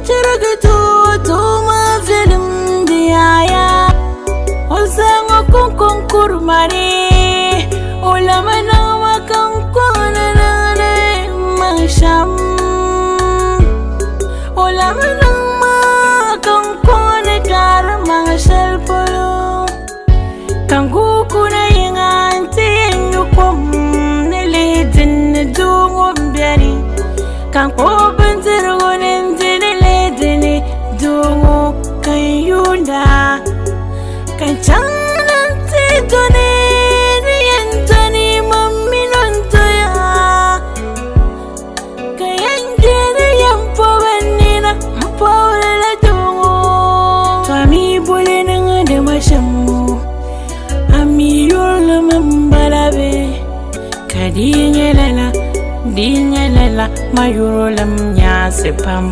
chiragatu tuma film diaya Olsango kung kurmani ulama na wakang kona na masham ulama na wakang kona dar mangshal polo kangu kuna yanganti nyukom nilidin dungo mbani kango banzirgonin dinilidini dungo kayunda kanchanan titone niyantani maminontoya kayangere yampobanina mpawala dungo twami bole nangade mashamu ami yola mambalabe kadinyelala dinyelala mayurolam nyasepam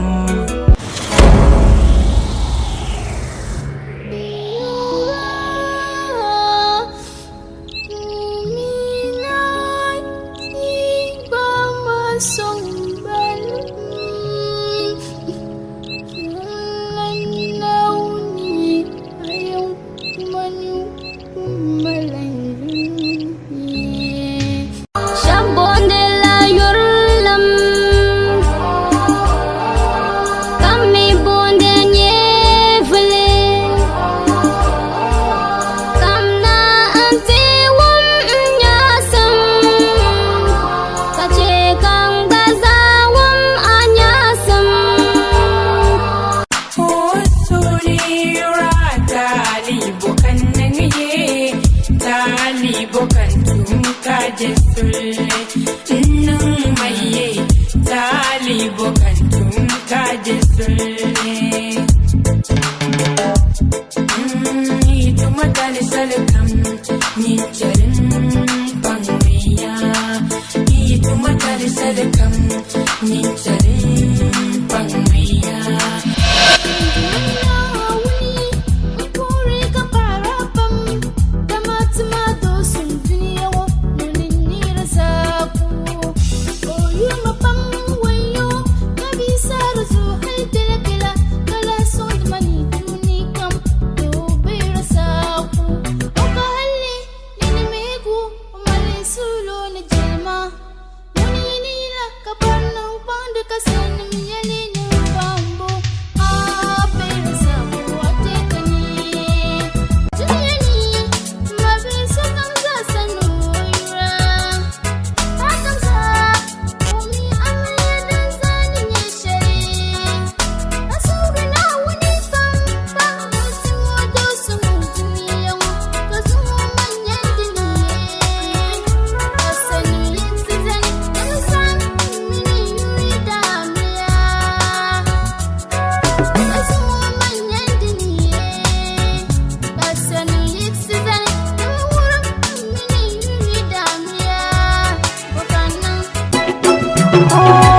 bukan tumka jesul nung maye tali bukan tumka jesul itu matali salakam nicarin pangmaya itu matali salakam nicarin pangmaya Oh